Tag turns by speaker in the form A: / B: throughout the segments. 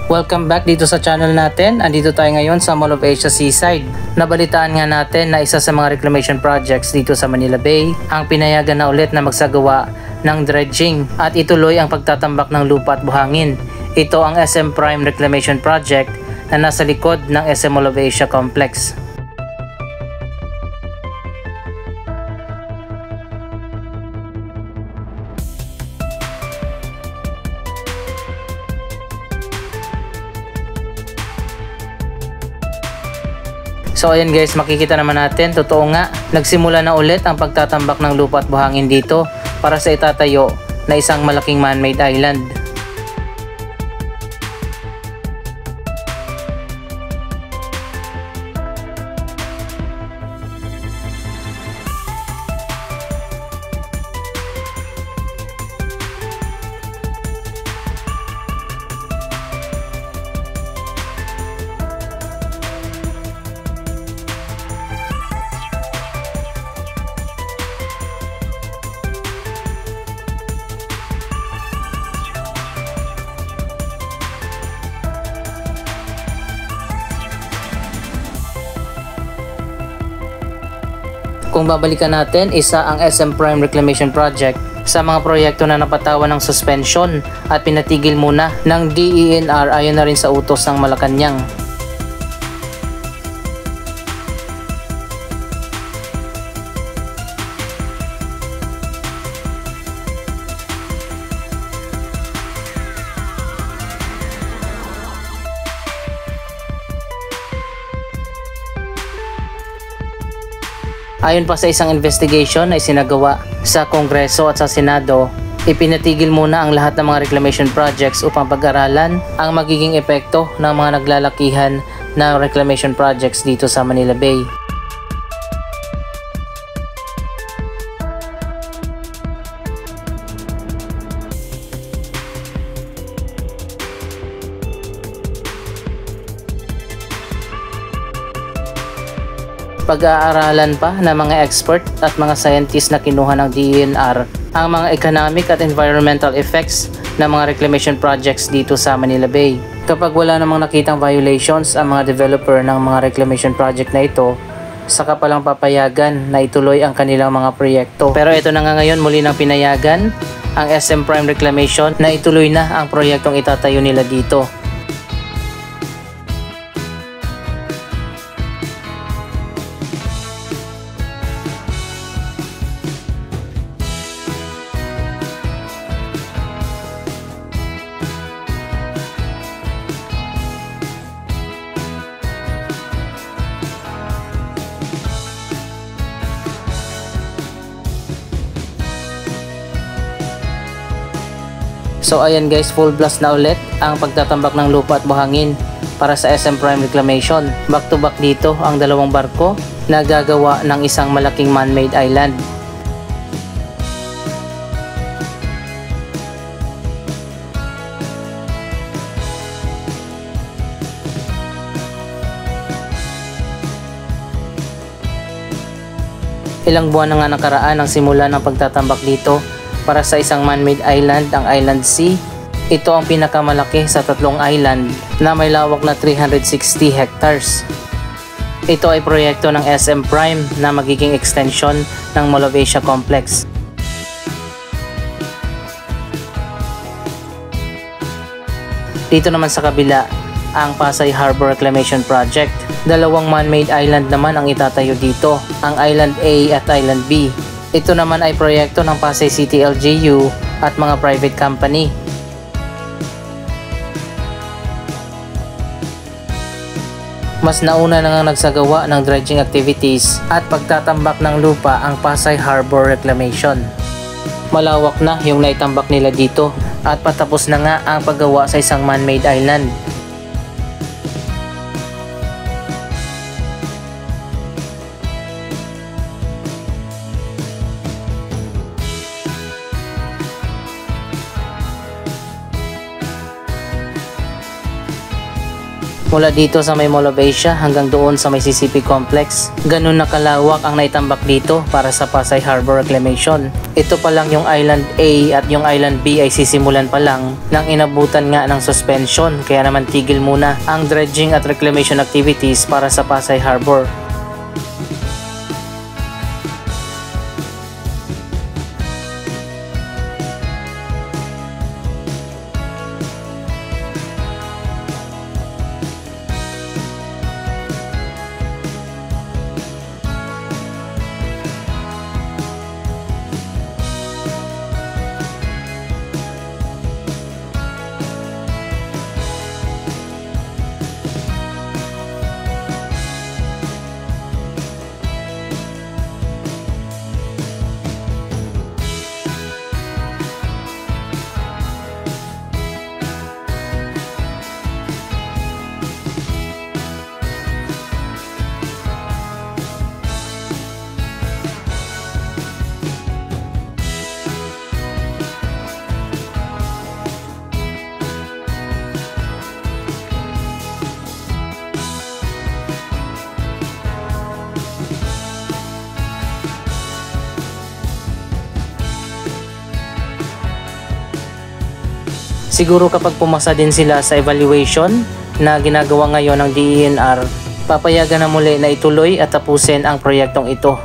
A: Welcome back dito sa channel natin. Andito tayo ngayon sa Mall of Asia Seaside. Nabalitaan nga natin na isa sa mga reclamation projects dito sa Manila Bay ang pinayagan na ulit na magsagawa ng dredging at ituloy ang pagtatambak ng lupa at buhangin. Ito ang SM Prime Reclamation Project na nasa likod ng SM Mall of Asia Complex. So ayan guys, makikita naman natin, totoo nga, nagsimula na ulit ang pagtatambak ng lupa at buhangin dito para sa itatayo na isang malaking man-made island. Kung babalikan natin, isa ang SM Prime Reclamation Project sa mga proyekto na napatawan ng suspension at pinatigil muna ng DENR ayon na rin sa utos ng Malacanang. Ayon pa sa isang investigation na isinagawa sa Kongreso at sa Senado, ipinatigil muna ang lahat ng mga reclamation projects upang pag-aralan ang magiging epekto ng mga naglalakihan na reclamation projects dito sa Manila Bay. Pag-aaralan pa ng mga expert at mga scientist na kinuha ng DENR ang mga economic at environmental effects ng mga reclamation projects dito sa Manila Bay. Kapag wala namang nakitang violations ang mga developer ng mga reclamation project na ito, saka palang papayagan na ituloy ang kanilang mga proyekto. Pero ito na nga ngayon, muli nang pinayagan ang SM Prime Reclamation na ituloy na ang proyektong itatayo nila dito. So ayan guys, full blast na ulit ang pagtatambak ng lupa at buhangin para sa SM Prime Reclamation. Back to back dito ang dalawang barko na gagawa ng isang malaking man-made island. Ilang buwan na nga nakaraan ang simula ng pagtatambak dito para sa isang man-made island, ang Island C. Ito ang pinakamalaki sa tatlong island na may lawak na 360 hectares. Ito ay proyekto ng SM Prime na magiging extension ng Mall of Asia Complex. Dito naman sa kabila, ang Pasay Harbor Reclamation Project. Dalawang man-made island naman ang itatayo dito, ang Island A at Island B. Ito naman ay proyekto ng Pasay City LGU at mga private company. Mas nauna na nga nagsagawa ng dredging activities at pagtatambak ng lupa ang Pasay Harbor Reclamation. Malawak na yung naitambak nila dito at patapos na nga ang paggawa sa isang man-made island. Mula dito sa may Mall of Asia hanggang doon sa may CCP Complex. Ganun na kalawak ang naitambak dito para sa Pasay Harbor Reclamation. Ito pa lang yung Island A at yung Island B ay sisimulan pa lang nang inabutan nga ng suspension, kaya naman tigil muna ang dredging at reclamation activities para sa Pasay Harbor. Siguro kapag pumasa din sila sa evaluation na ginagawa ngayon ng DENR, papayagan na muli na ituloy at tapusin ang proyektong ito.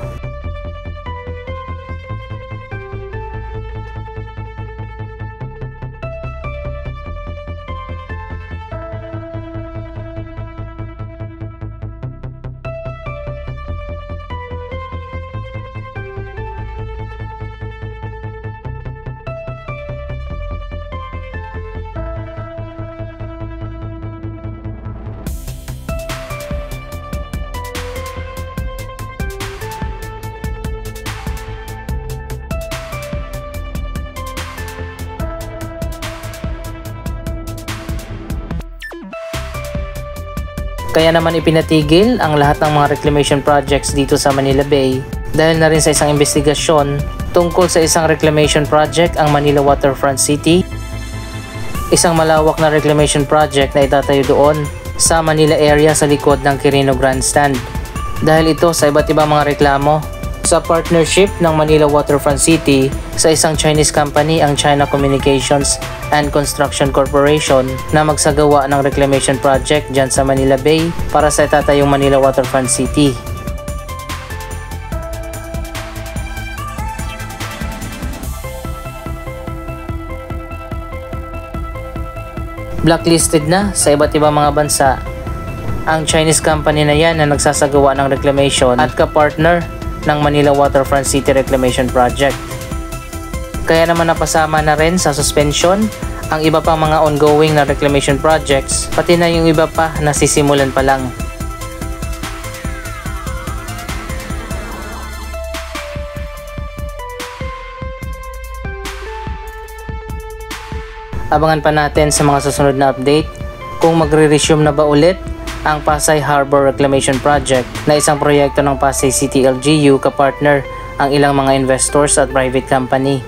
A: Kaya naman ipinatigil ang lahat ng mga reclamation projects dito sa Manila Bay dahil na rin sa isang investigasyon tungkol sa isang reclamation project ang Manila Waterfront City, isang malawak na reclamation project na itatayo doon sa Manila area sa likod ng Quirino Grandstand. Dahil ito sa iba't ibang mga reklamo sa partnership ng Manila Waterfront City sa isang Chinese company, ang China Communications and Construction Corporation, na magsagawa ng reclamation project dyan sa Manila Bay para sa itatayong Manila Waterfront City. Blacklisted na sa iba't ibang mga bansa ang Chinese company na yan na nagsasagawa ng reclamation at kapartner ng Manila Waterfront City Reclamation Project. Kaya naman napasama na rin sa suspension ang iba pang mga ongoing na reclamation projects, pati na yung iba pa na sisimulan pa lang. Abangan pa natin sa mga susunod na update kung magre-resume na ba ulit ang Pasay Harbor Reclamation Project na isang proyekto ng Pasay City LGU kapartner ang ilang mga investors at private company.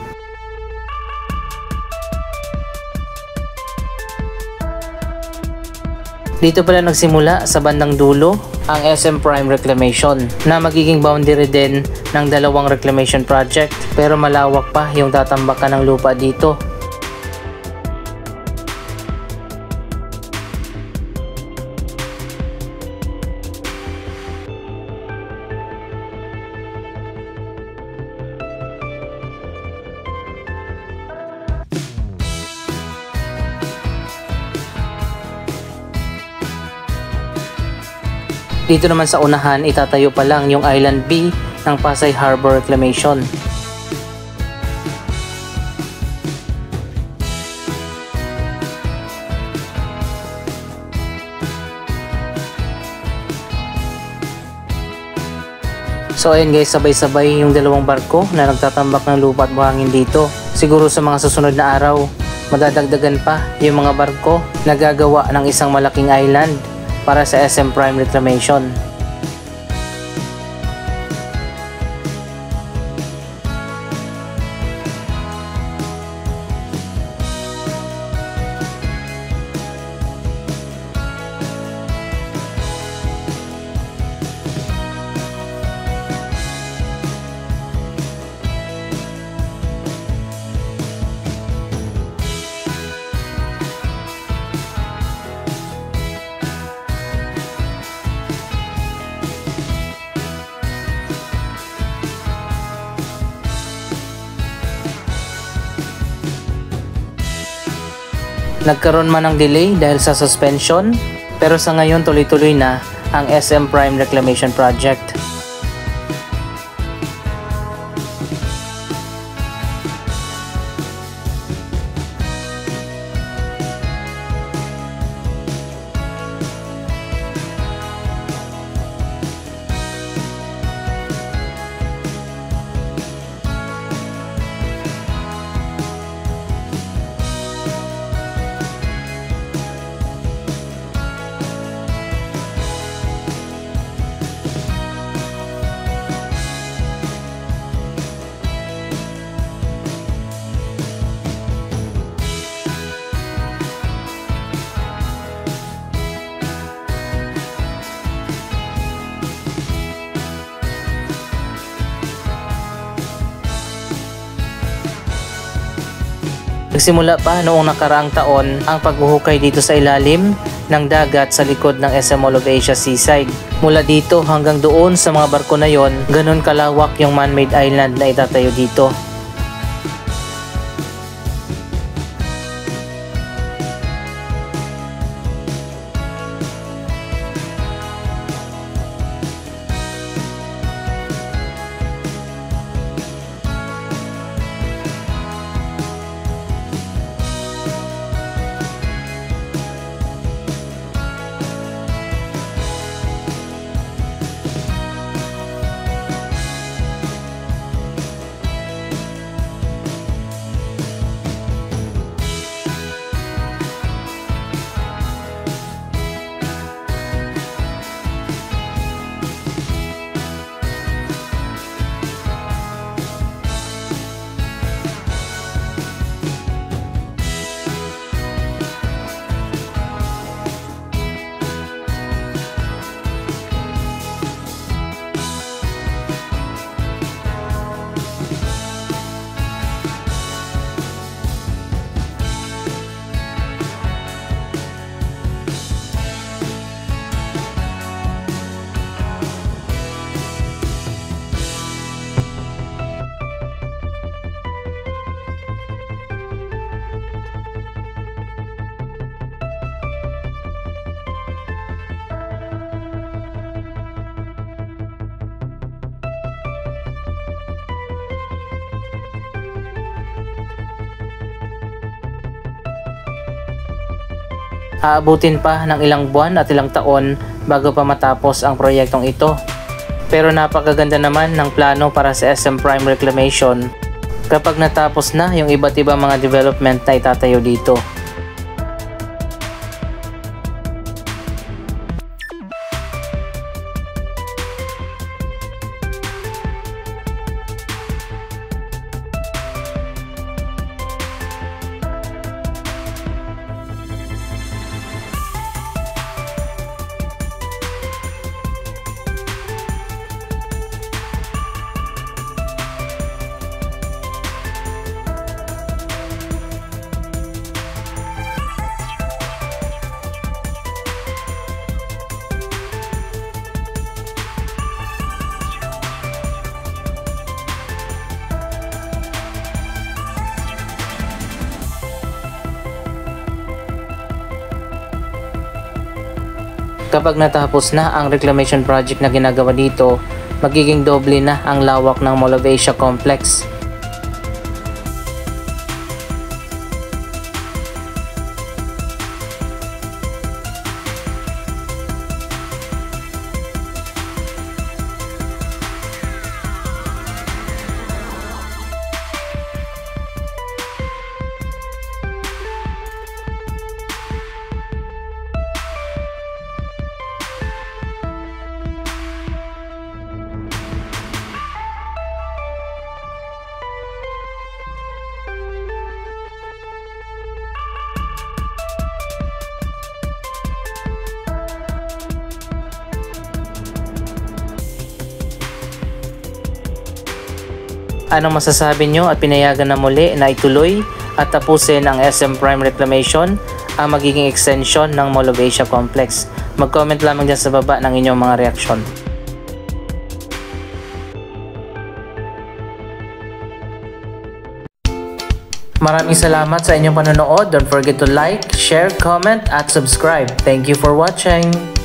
A: Dito pala nagsimula sa bandang dulo ang SM Prime Reclamation na magiging boundary din ng dalawang reclamation project, pero malawak pa yung tatambakan ng lupa dito. Dito naman sa unahan, itatayo pa lang yung Island B ng Pasay Harbor Reclamation. So ayun guys, sabay-sabay yung dalawang barko na nagtatambak ng lupa at buhangin dito. Siguro sa mga susunod na araw, madadagdagan pa yung mga barko na gagawa ng isang malaking island para sa SM Prime Reclamation. Nagkaroon man ng delay dahil sa suspension, pero sa ngayon tuloy-tuloy na ang SM Prime Reclamation Project. Nagsimula pa noong nakaraang taon ang paghuhukay dito sa ilalim ng dagat sa likod ng SM Mall of Asia Seaside. Mula dito hanggang doon sa mga barko na yon, ganun kalawak yung man-made island na itatayo dito. Aabutin pa ng ilang buwan at ilang taon bago pa matapos ang proyektong ito. Pero napakaganda naman ng plano para sa SM Prime Reclamation kapag natapos na yung iba't ibang mga development na itatayo dito. Kapag natapos na ang reclamation project na ginagawa dito, magiging doble na ang lawak ng Mall of Asia Complex. Anong masasabi nyo at pinayagan na muli na ituloy at tapusin ang SM Prime Reclamation, ang magiging extension ng Mall of Asia Complex? Mag-comment lamang dyan sa baba ng inyong mga reaksyon. Maraming salamat sa inyong panonood. Don't forget to like, share, comment, at subscribe. Thank you for watching!